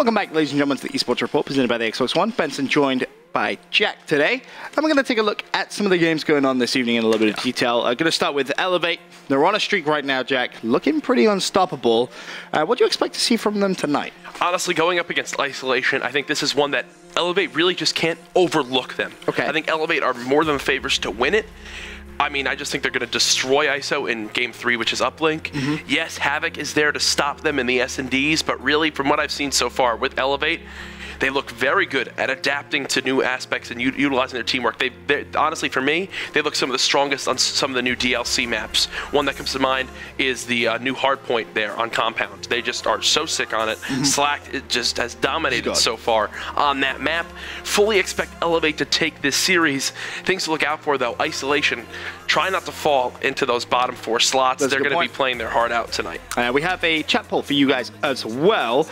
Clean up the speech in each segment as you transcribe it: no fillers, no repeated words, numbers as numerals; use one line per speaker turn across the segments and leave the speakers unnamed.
Welcome back, ladies and gentlemen, to the eSports Report presented by the Xbox One. Benson joined by Jack today. And we're going to take a look at some of the games going on this evening in a little bit of detail. I'm going to start with Elevate. They're on a streak right now, Jack. Looking pretty unstoppable. What do you expect to see from them tonight?
Honestly, going up against Isolation, I think this is one that Elevate really just can't overlook them.
Okay.
I think Elevate are more than favorites to win it. I mean, I just think they're going to destroy ISO in Game 3, which is Uplink. Yes, Havoc is there to stop them in the S&Ds, but really, from what I've seen so far with Elevate, they look very good at adapting to new aspects and utilizing their teamwork. Honestly, for me, they look some of the strongest on some of the new DLC maps. One that comes to mind is the new Hardpoint there on Compound. They just are so sick on it. Slack it just has dominated so far on that map. Fully expect Elevate to take this series. Things to look out for, though. Isolation, try not to fall into those bottom 4 slots. They're going to be playing their heart out tonight.
We have a chat poll for you guys as well.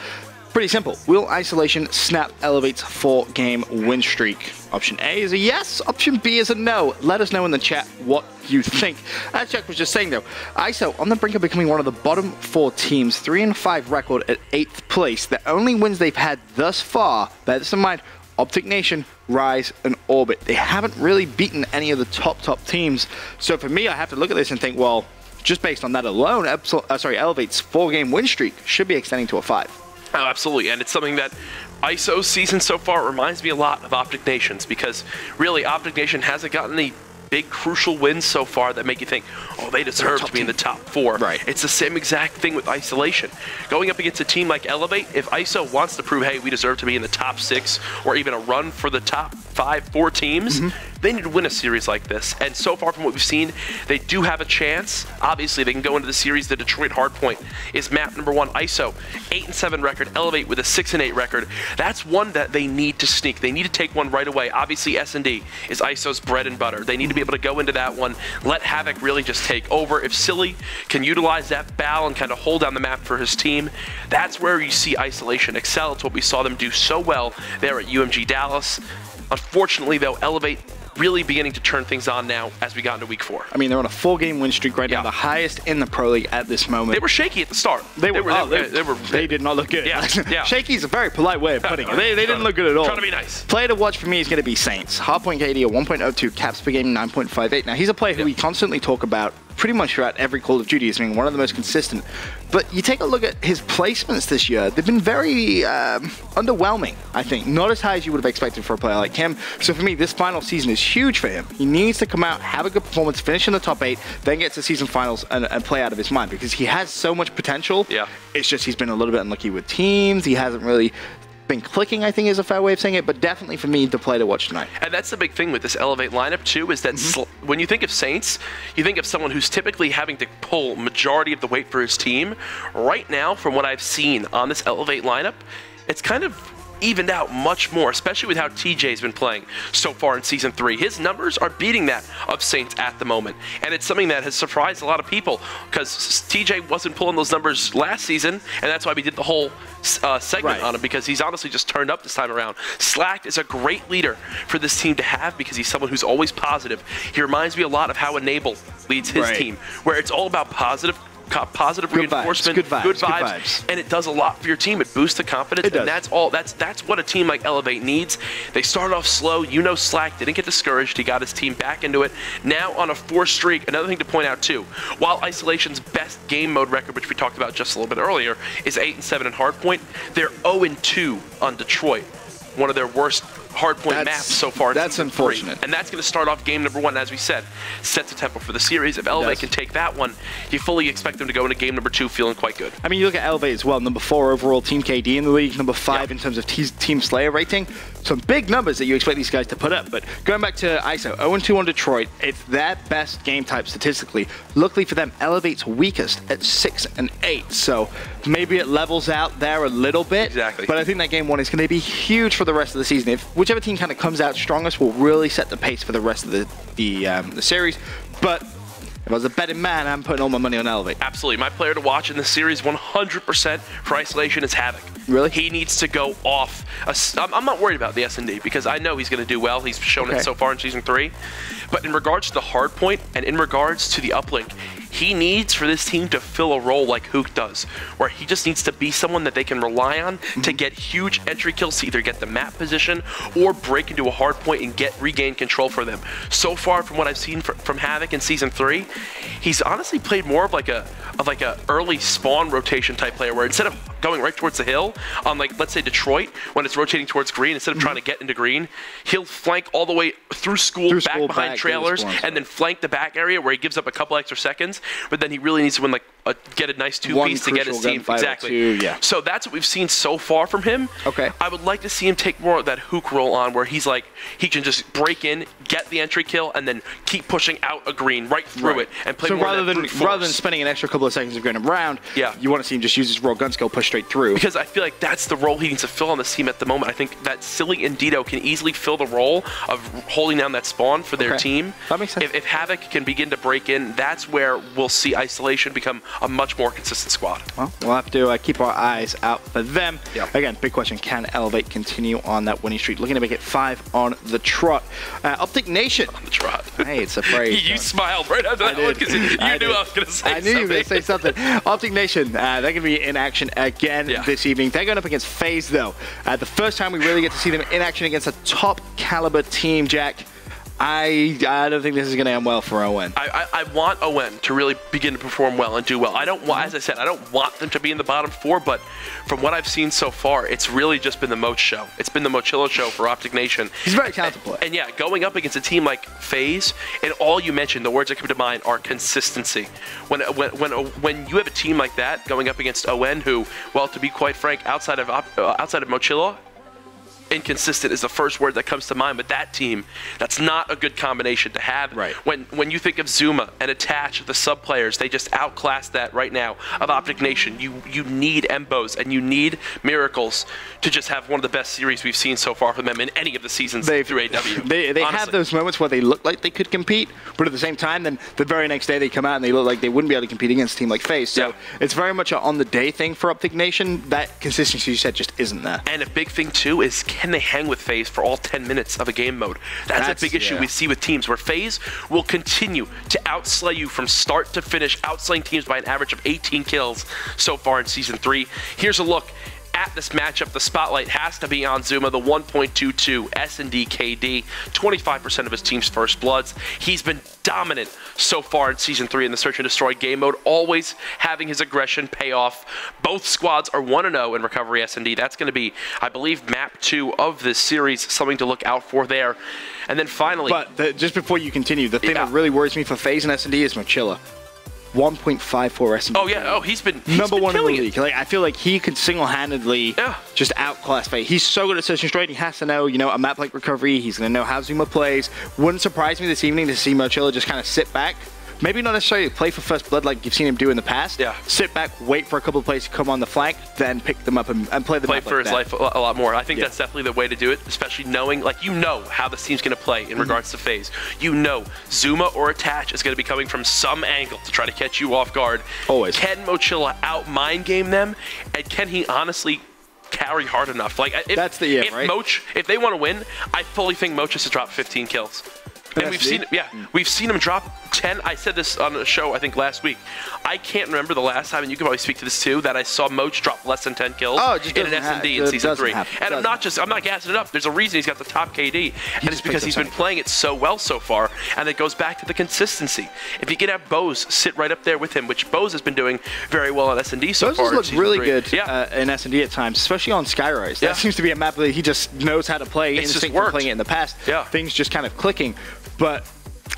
Pretty simple. Will Isolation snap Elevate's 4-game win streak? Option A is a yes. Option B is a no. Let us know in the chat what you think. As Jack was just saying, though, ISO on the brink of becoming one of the bottom 4 teams, 3-5 record at 8th place. The only wins they've had thus far, bear this in mind, Opticnation, Rise, and Orbit. They haven't really beaten any of the top teams. So for me, I have to look at this and think, well, just based on that alone, Elevate's 4-game win streak should be extending to a 5.
Oh, absolutely, and it's something that ISO's season so far reminds me a lot of Opticnation's, because really Opticnation hasn't gotten any big crucial wins so far that make you think, oh, they deserve to be in the top 4.
Right.
It's the same exact thing with Isolation. Going up against a team like Elevate, if ISO wants to prove, hey, we deserve to be in the top 6 or even a run for the top 4 teams, they need to win a series like this. And so far from what we've seen, they do have a chance. Obviously, they can go into the series. The Detroit Hardpoint is map number 1. ISO, 8-7 record. Elevate with a 6-8 record. That's one that they need to sneak. They need to take one right away. Obviously, S&D is ISO's bread and butter. They need to be able to go into that one, let Havoc really just take over. If Silly can utilize that bow and kind of hold down the map for his team, that's where you see Isolation excel. It's what we saw them do so well there at UMG Dallas. Unfortunately, though, Elevate really beginning to turn things on now as we got into week 4.
I mean, they're on a 4-game win streak right now, the highest in the Pro League at this moment.
They were shaky at the start.
They did not look good.
Yeah.
Shaky is a very polite way of putting it. They didn't look good at all.
Trying to be nice.
Player to watch for me is going to be Saints. Hardpoint KD, a 1.02, caps per game, 9.58. Now, he's a player who we constantly talk about pretty much throughout every Call of Duty as being one of the most consistent. But you take a look at his placements this year, they've been very underwhelming, I think. Not as high as you would have expected for a player like him. So for me, this final season is huge for him. He needs to come out, have a good performance, finish in the top 8, then get to season finals and play out of his mind, because he has so much potential.
Yeah.
It's just he's been a little bit unlucky with teams. He hasn't really been clicking, I think is a fair way of saying it, but definitely for me, the play to watch tonight.
And that's the big thing with this Elevate lineup too, is that when you think of Saints, you think of someone who's typically having to pull majority of the weight for his team. Right now, from what I've seen on this Elevate lineup, it's kind of evened out much more, especially with how TJ's been playing so far in Season 3. His numbers are beating that of Saints at the moment, and it's something that has surprised a lot of people, because TJ wasn't pulling those numbers last season, and that's why we did the whole segment on him, because he's honestly just turned up this time around. Slack is a great leader for this team to have, because he's someone who's always positive. He reminds me a lot of how Enable leads his team, where it's all about positive reinforcement,
good vibes,
and it does a lot for your team. It boosts the confidence, and that's what a team like Elevate needs. They started off slow. Slack didn't get discouraged. He got his team back into it. Now on a 4 streak. Another thing to point out too, while Isolation's best game mode record, which we talked about just a little bit earlier, is 8-7 in Hardpoint, they're 0-2 on Detroit, one of their worst Hardpoint maps so far.
That's unfortunate.
And that's going to start off game number 1, as we said. Sets the tempo for the series. If Elevate can take that one, you fully expect them to go into game number 2 feeling quite good.
I mean, you look at Elevate as well, number 4 overall team KD in the league, number 5 in terms of team Slayer rating. Some big numbers that you expect these guys to put up. But going back to ISO, 0-2 on Detroit, it's their best game type statistically. Luckily for them, Elevate's weakest at 6-8. So maybe it levels out there a little bit.
Exactly.
But I think that game 1 is going to be huge for the rest of the season. If whichever team kind of comes out strongest will really set the pace for the rest of the series. But if I was a betting man, I'm putting all my money on Elevate.
Absolutely. My player to watch in this series 100% for Isolation is Havoc.
Really?
He needs to go off. I'm not worried about the S&D, because I know he's going to do well. He's shown it so far in Season 3. But in regards to the Hardpoint and in regards to the Uplink, he needs for this team to fill a role like Hook does, where he just needs to be someone that they can rely on to get huge entry kills, to either get the map position or break into a hard point and regain control for them. So far, from what I've seen from Havoc in Season 3, he's honestly played more of like a early spawn rotation type player, where instead of going right towards the hill on, like, let's say Detroit, when it's rotating towards green, instead of trying to get into green, he'll flank all the way through school, back behind trailers, and then flank the back area where he gives up a couple extra seconds, but then he really needs to win, like, get a nice two-piece to get his team. Exactly. So that's what we've seen so far from him.
Okay.
I would like to see him take more of that Hook role on, where he's like, he can just break in, get the entry kill, and then keep pushing out a green right through it and play more of that brute force.
Rather than spending an extra couple of seconds of going around, you want to see him just use his raw gun skill, push straight through.
Because I feel like that's the role he needs to fill on this team at the moment. I think that Silly and Dito can easily fill the role of holding down that spawn for their team.
That makes sense.
If Havoc can begin to break in, that's where we'll see Isolation become a much more consistent squad.
Well, we'll have to keep our eyes out for them.
Yep.
Again, big question, can Elevate continue on that winning streak? Looking to make it 5 on the trot. Opticnation.
On the trot.
Hey, it's a phrase.
You smiled right after that one because you knew I was going to say something.
I knew you were going to say something. Opticnation, they're going to be in action again this evening. They're going up against FaZe, though. The first time we really get to see them in action against a top caliber team, Jack. I don't think this is going to end well for ON.
I want ON to really begin to perform well and do well. I don't want, as I said, I don't want them to be in the bottom 4, but from what I've seen so far, it's really just been the Moch show. It's been the Mochillo show for Opticnation.
He's a very talented player.
And yeah, going up against a team like FaZe, and all you mentioned, the words that come to mind are consistency. When you have a team like that going up against ON, who, well, to be quite frank, outside of Mochillo, inconsistent is the first word that comes to mind, but that team, that's not a good combination to have.
Right.
When you think of Zuma and Attach, the sub players, they just outclass that right now of Opticnation. You need Embos and you need Miracles to just have one of the best series we've seen so far from them in any of the seasons through AW.
They have those moments where they look like they could compete, but at the same time, then the very next day they come out and they look like they wouldn't be able to compete against a team like FaZe. So it's very much an on-the-day thing for Opticnation. That consistency you said just isn't there.
And a big thing too is, can they hang with FaZe for all 10 minutes of a game mode? That's a big issue we see with teams where FaZe will continue to outslay you from start to finish, outslaying teams by an average of 18 kills so far in Season 3. Here's a look at this matchup. The spotlight has to be on Zuma, the 1.22 S&D KD, 25% of his team's first bloods. He's been dominant so far in Season 3 in the Search and Destroy game mode, always having his aggression pay off. Both squads are 1-0 in Recovery S&D. That's going to be, I believe, map 2 of this series, something to look out for there. And then finally...
But just before you continue, the thing that really worries me for FaZe and S&D is Mochillo. 1.54 S&D.
Oh, yeah. Oh, he's been
number one in the league.
It.
Like, I feel like he could single-handedly just outclass FaZe. He's so good at searching straight. He has to know, a map like Recovery. He's going to know how Zuma plays. Wouldn't surprise me this evening to see Mochillo just kind of sit back. Maybe not necessarily play for first blood like you've seen him do in the past.
Yeah.
Sit back, wait for a couple of plays to come on the flank, then pick them up and play them.
Play for his life a lot more. I think that's definitely the way to do it, especially knowing, like, how this team's going to play in regards to FaZe. Zuma or Attach is going to be coming from some angle to try to catch you off guard.
Always.
Can Mochillo out-mind game them? And can he honestly carry hard enough? Like,
that's the right?
If they want to win, I fully think Moch has to drop 15 kills. And we've seen him drop 10. I said this on a show, I think, last week. I can't remember the last time, and you can probably speak to this too, that I saw Moch drop less than 10 kills in an S&D in Season 3. And I'm not gassing it up. There's a reason he's got the top KD, and it's because he's been playing it so well so far, and it goes back to the consistency. If you can have Bose sit right up there with him, which Bose has been doing very well on S&D so far.
Bose looks really good in S&D at times, especially on Skyrise. That seems to be a map that he just knows how to play. It's just worked. Playing it in the past. Things just kind of clicking. But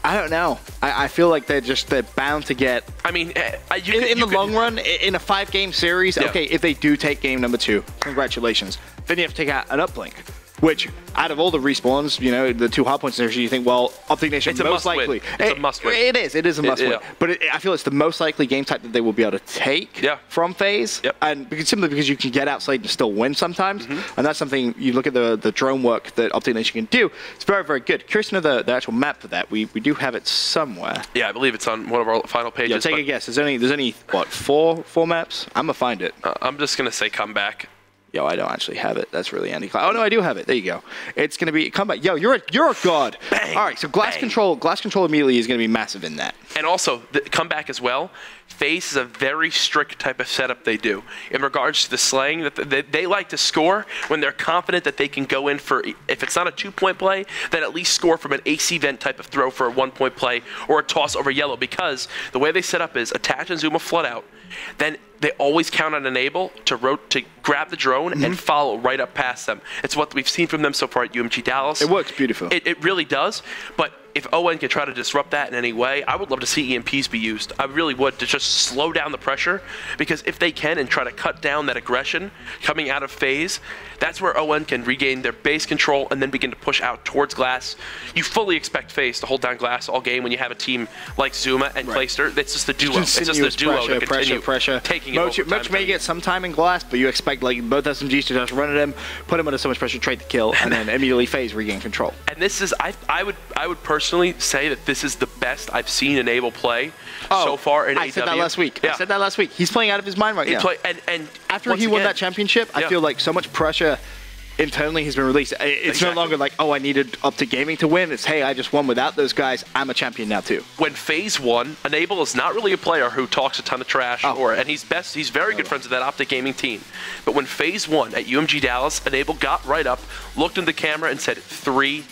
I don't know. I feel like they're bound to get. I mean, in the long run, in a 5-game series, okay, if they do take game number 2, congratulations. Then you have to take out an uplink, which out of all the respawns, the 2 hard points there, you think, well, Opticnation most likely.
It's a must win.
It is a must win. But I feel it's the most likely game type that they will be able to take from FaZe. And simply because you can get outside and still win sometimes. And that's something, you look at the drone work that Opticnation can do, it's very, very good. Curious to know the actual map for that. We do have it somewhere.
Yeah, I believe it's on one of our final pages.
Yeah, take a guess. There's only what, four maps? I'm going to find it.
I'm just going to say comeback.
Yo, I don't actually have it. That's really anti-cloud. Oh, no, I do have it. There you go. It's going to be comeback. Yo, you're a god.
Bang,
all right, so glass control immediately is going to be massive in that.
And also, the comeback as well. FaZe is a very strict type of setup they do in regards to the slaying. That they like to score when they're confident that they can go in for, if it's not a 2-point play, then at least score from an AC vent type of throw for a 1-point play or a toss over yellow, because the way they set up is attach and zoom a flood out. Then they always count on Enable to grab the drone and follow right up past them. It's what we've seen from them so far at UMG Dallas.
It works beautiful.
It really does. But if ON can try to disrupt that in any way, I would love to see EMPs be used. I really would, to just slow down the pressure, because if they can and try to cut down that aggression coming out of FaZe, that's where ON can regain their base control and then begin to push out towards glass. You fully expect FaZe to hold down glass all game when you have a team like Zuma and Clayster. That's just the duo. It's just the duo to continue taking it over.
Moch may get some time in glass, but you expect like both SMGs to just run at him, put him under so much pressure, trade the kill, and then immediately FaZe regain control.
And this is, I would personally say that this is the best I've seen Enable play so far in AW.
I said that last week.
Yeah.
I said that last week. He's playing out of his mind right now.
And
after he won that championship, I feel like so much pressure internally has been released. It's no longer like, oh, I needed Optic Gaming to win. It's, hey, I just won without those guys. I'm a champion now too.
When FaZe won, Enable is not really a player who talks a ton of trash, and he's very good friends with that Optic Gaming team. But when FaZe won at UMG Dallas, Enable got right up, looked in the camera, and said 3-0.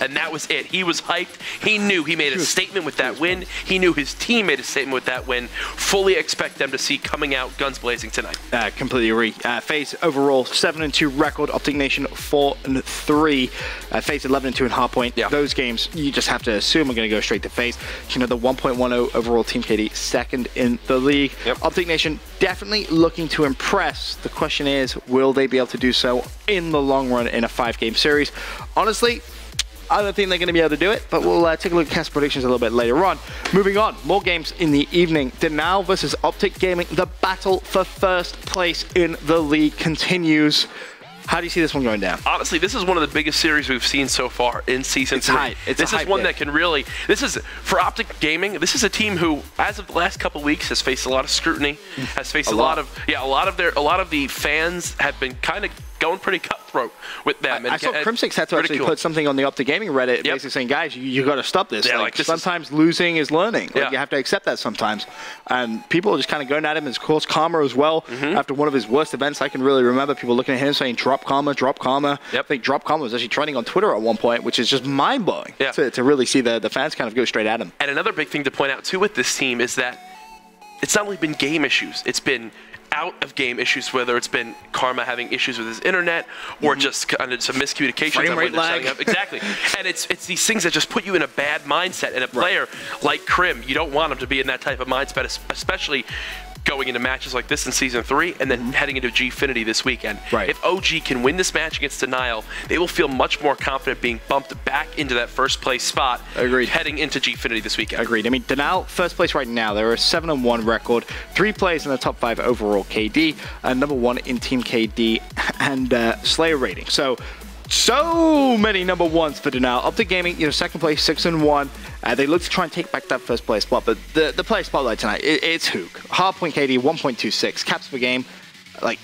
And that was it. He was hyped. He knew he made a statement with that win. He knew his team made a statement with that win. Fully expect them to see coming out guns blazing tonight.
Completely agree. FaZe overall 7-2 record. Opticnation 4-3. FaZe 11-2 in Hardpoint.
Yeah.
Those games you just have to assume are going to go straight to FaZe. You know, the 1.10 overall team KD, second in the league.
Yep.
Opticnation definitely looking to impress. The question is, will they be able to do so in the long run in a 5-game series? Honestly, I don't think they're going to be able to do it, but we'll take a look at cast predictions a little bit later on. Moving on, more games in the evening. Denial versus Optic Gaming. The battle for first place in the league continues. How do you see this one going down?
Honestly, this is one of the biggest series we've seen so far in Season 3. This is one that can really, for Optic Gaming, this is a team who, as of the last couple weeks, has faced a lot of scrutiny, has faced a lot of the fans have been kind of going pretty cutthroat with them.
I saw Crimsix had to actually put something on the Optic Gaming Reddit basically saying, guys, you got to stop this.
Yeah,
like sometimes losing is learning. Like, you have to accept that sometimes. And people are just kind of going at him. Of course, Karma as well. After one of his worst events, I can really remember people looking at him saying, drop Karma, drop Karma. I think drop Karma was actually trending on Twitter at one point, which is just mind-blowing to really see the fans kind of go straight at him.
And another big thing to point out, too, with this team is that it's not only been game issues. It's been out-of-game issues, whether it's been Karma having issues with his internet or just kind of some miscommunication.
Frame rate lag.
Exactly. And it's these things that just put you in a bad mindset. And a player like Crim, you don't want him to be in that type of mindset, especially going into matches like this in Season 3 and then heading into Gfinity this weekend. If OG can win this match against Denial, they will feel much more confident being bumped back into that first place spot heading into Gfinity this weekend.
Agreed. I mean, Denial, first place right now. They're a 7-1 record, 3 players in the top 5 overall KD, number 1 in team KD and Slayer rating. So many number ones for Denial. Optic Gaming, second place, 6-1. They look to try and take back that first place spot, but the player spotlight tonight, it's Hook. Hardpoint KD, 1.26. Caps per game, like,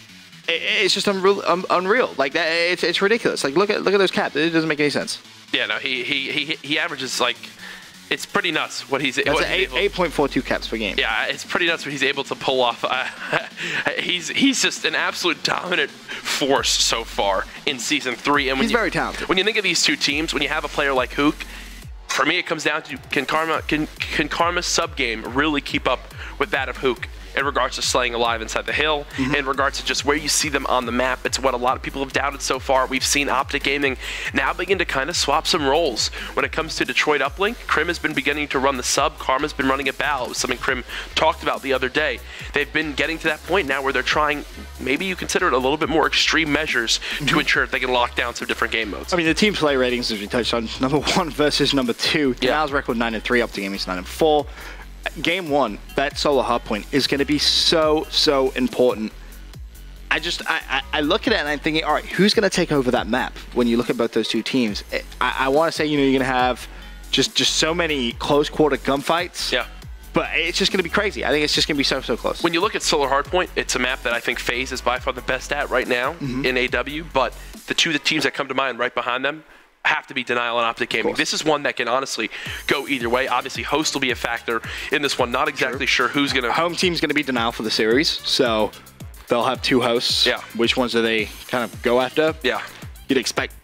it's just unreal. Like, that, it's ridiculous. Like, look at those caps. It doesn't make any sense.
Yeah, no, he averages, like, it's pretty nuts what he's
able. 8.42 caps per game.
Yeah, it's pretty nuts what he's able to pull off. He's just an absolute dominant force so far in Season 3. And
he's very talented.
When you think of these two teams, when you have a player like Hook, for me it comes down to can Karma's sub game really keep up with that of Hook in regards to slaying alive inside the hill, in regards to just where you see them on the map. It's what a lot of people have doubted so far. We've seen Optic Gaming now begin to kind of swap some roles. When it comes to Detroit Uplink, Crim has been beginning to run the sub, Karma's been running a BAL. It was something Crim talked about the other day. They've been getting to that point now where they're trying, maybe you consider it a little bit more extreme measures to ensure that they can lock down some different game modes.
I mean, the team play ratings, as we touched on, number 1 versus number 2. Denial's record 9-3, Optic Gaming's 9-4. Game 1, that solo hardpoint is going to be so important. I look at it and I'm thinking, all right, who's going to take over that map when you look at both those two teams? I want to say, you're going to have just so many close quarter gunfights. But it's just going to be crazy. I think it's just going to be so close.
When you look at Solar Hardpoint, it's a map that I think FaZe is by far the best at right now in AW, but the teams that come to mind right behind them have to be Denial and Optic Gaming. This is one that can honestly go either way. Obviously, host will be a factor in this one. Not exactly sure who's going to...
Home team's going to be Denial for the series, so they'll have 2 hosts.
Yeah.
Which ones do they kind of go after?
Yeah.
You'd expect...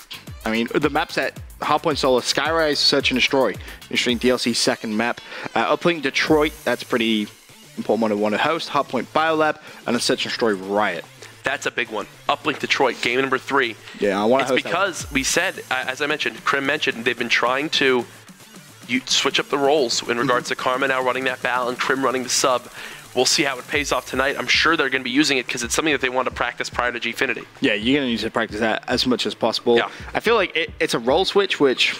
I mean, the map set, Hardpoint Solar, Skyrise, Search and Destroy. Interesting DLC second map. Uplink Detroit, that's pretty important one to want to host. Hardpoint Biolab, and a Search and Destroy Riot.
That's a big one. Uplink Detroit, game number 3.
Yeah, I want to host
because we said, as I mentioned, Krim mentioned, they've been trying to switch up the roles in regards to Karma now running that BAL and Krim running the sub. We'll see how it pays off tonight. I'm sure they're going to be using it because it's something that they want to practice prior to Gfinity.
Yeah, you're going to need to practice that as much as possible.
Yeah.
I feel like it's a role switch, which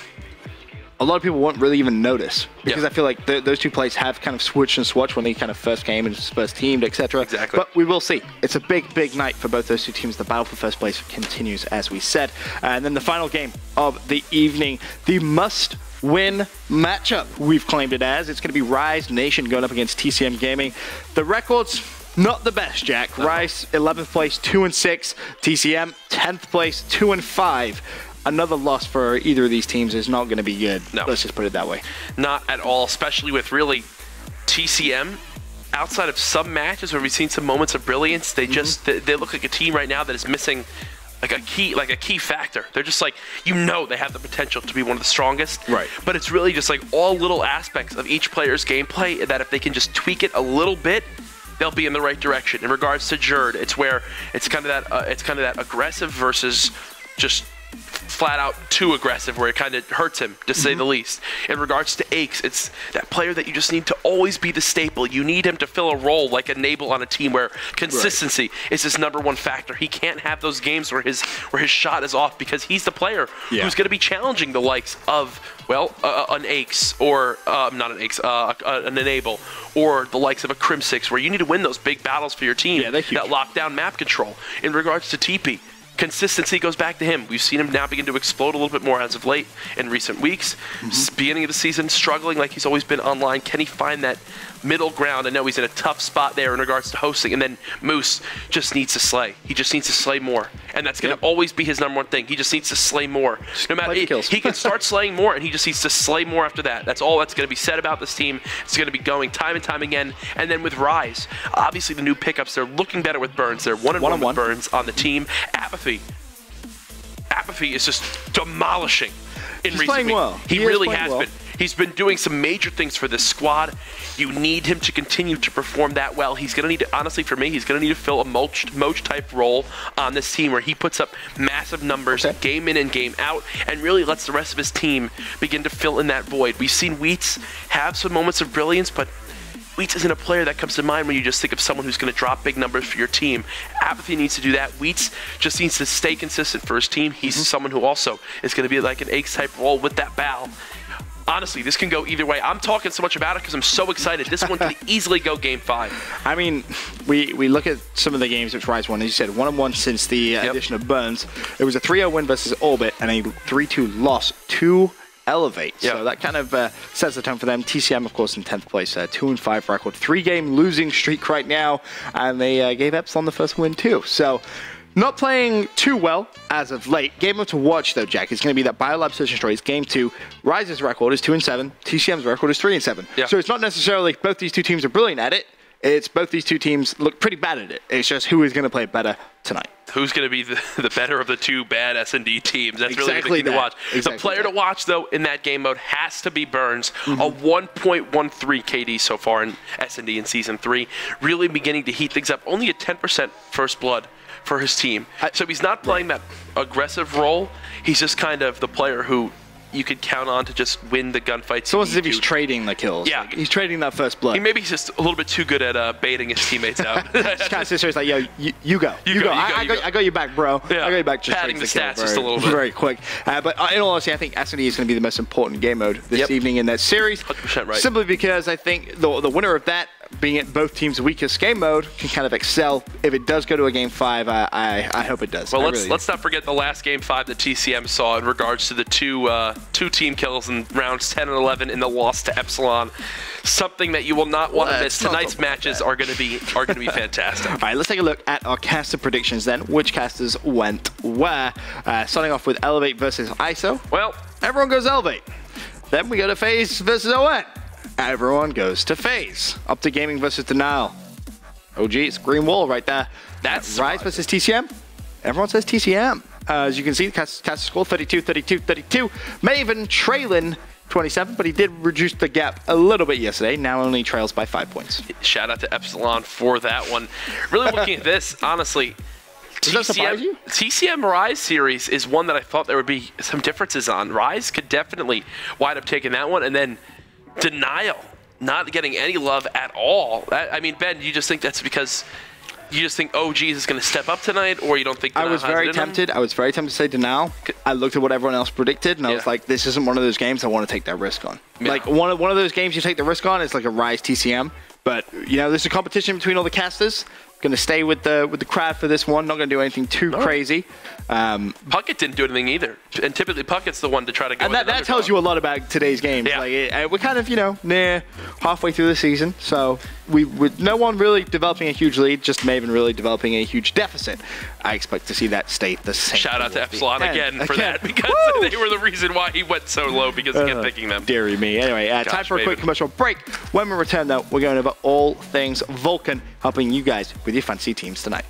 a lot of people won't really even notice because I feel like those 2 players have kind of switched and swatched when they kind of first came and first teamed, etc.
Exactly.
But we will see. It's a big night for both those 2 teams. The battle for first place continues, as we said. And then the final game of the evening, the must-win matchup, we've claimed it as. It's going to be Rise Nation going up against TCM Gaming. The record's not the best, Jack. Rise, 11th place, 2-6. TCM, 10th place, 2-5. Another loss for either of these teams is not going to be good.
No.
Let's just put it that way.
Not at all, especially with really TCM. Outside of some matches where we've seen some moments of brilliance, they just they look like a team right now that is missing like a key factor. They're just like, they have the potential to be one of the strongest.
Right.
But it's really just like all little aspects of each player's gameplay that if they can just tweak it a little bit, they'll be in the right direction. In regards to Jerd, it's where it's kind of that aggressive versus just flat out too aggressive where it kind of hurts him, to say the least. In regards to Aches, it's that player that you just need to always be the staple. You need him to fill a role like a Nabel on a team where consistency is his #1 factor. He can't have those games where his shot is off because he's the player who's going to be challenging the likes of, an Aches or not an Aches, an Enable or the likes of a Crim6 where you need to win those big battles for your team that lock down map control. In regards to TP, consistency goes back to him. We've seen him now begin to explode a little bit more as of late in recent weeks. Beginning of the season, struggling like he's always been online. Can he find that middle ground? I know he's in a tough spot there in regards to hosting. And then Moose just needs to slay. He just needs to slay more. And that's going to always be his #1 thing. He just needs to slay more. No matter, he can start slaying more, and he just needs to slay more after that. That's all that's going to be said about this team. It's going to be going time and time again. And then with Rise, obviously the new pickups, they're looking better with Burns. They're 1-1 with Burns on the team. Apathy is just demolishing in recent weeks.
Well.
He really has been. He's been doing some major things for this squad. You need him to continue to perform that well. He's going to need to, honestly for me, he's going to need to fill a Moach type role on this team where he puts up massive numbers game in and game out and really lets the rest of his team begin to fill in that void. We've seen Wheats have some moments of brilliance, but Wheats isn't a player that comes to mind when you just think of someone who's going to drop big numbers for your team. Apathy needs to do that. Wheats just needs to stay consistent for his team. He's someone who also is going to be like an Aches type role with that BAL. Honestly, this can go either way. I'm talking so much about it because I'm so excited. This one can easily go Game 5.
I mean, we look at some of the games which Rise won. As you said, 1-1 since the addition of Burns. It was a 3-0 win versus Orbit and a 3-2 loss to Elevate. So that kind of sets the tone for them. TCM, of course, in 10th place, 2-5 record, 3-game losing streak right now, and they gave Epsilon the first win too. So not playing too well as of late. Game up to watch though, Jack, is going to be that Biolab Search and Destroy is Game 2. Rise's record is 2-7. TCM's record is 3-7. So it's not necessarily both these two teams are brilliant at it. It's both these two teams look pretty bad at it. It's just who is going to play better tonight.
Who's going to be the better of the two bad S&D teams? That's really the key to watch. The player to watch, though, in that game mode has to be Burns. A 1.13 KD so far in S&D in Season 3. Really beginning to heat things up. Only a 10% first blood for his team. So he's not playing that aggressive role. He's just kind of the player who you could count on to just win the gunfights.
So it's as if he's trading the kills.
Yeah.
Like, he's trading that first blood.
Maybe he's just a little bit too good at baiting his teammates out.
Just kind of sits there, it's like, yo, you go. I got you back, bro.
Yeah.
I got you back. Just
padding the stats
very,
just a little bit.
Very quick. But in all honesty, I think S&D is going to be the most important game mode this evening in that series.
100% right.
Simply because I think the winner of that being it both teams' weakest game mode, can kind of excel. If it does go to a game 5, I hope it does.
Well, let's not forget the last game 5 that TCM saw in regards to the two team kills in rounds 10 and 11 in the loss to Epsilon. Something that you will not want to miss. Tonight's matches are going to be fantastic.
All right, let's take a look at our caster predictions then. Which casters went where? Starting off with Elevate versus ISO.
Well,
everyone goes Elevate. Then we go to FaZe versus ON. Everyone goes to FaZe. Optic Gaming versus Denial. OG, it's green wall right there.
That's
Rise versus TCM. Everyone says TCM. As you can see, the caster score 32, 32, 32. Maven trailing 27, but he did reduce the gap a little bit yesterday. Now only trails by 5 points.
Shout out to Epsilon for that one. Really looking at this, honestly,
Does that surprise you?
TCM Rise series is one that I thought there would be some differences on. Rise could definitely wind up taking that one, and then Denial not getting any love at all. I mean, Ben, you just think that's because you just think OG is going to step up tonight, or you don't think Denial
I was very tempted. I was very tempted to say Denial. I looked at what everyone else predicted, and I was like, this isn't one of those games I want to take that risk on.
Yeah.
Like, one of those games you take the risk on is like a Rise TCM. But, you know, there's a competition between all the casters. Going to stay with the crowd for this one. Not going to do anything too crazy.
Puckett didn't do anything either. And typically Puckett's the one to try to go
and that tells you a lot about today's games.
Yeah.
Like, we're kind of, you know, near halfway through the season. So with no one really developing a huge lead, just Maven really developing a huge deficit. I expect to see that stay the same.
Shout out to Epsilon again for that, because they were the reason why he went so low, because he kept picking them.
Deary me. Anyway, time for a quick commercial break. When we return, though, we're going over all things Vulcan, helping you guys with your fantasy teams tonight.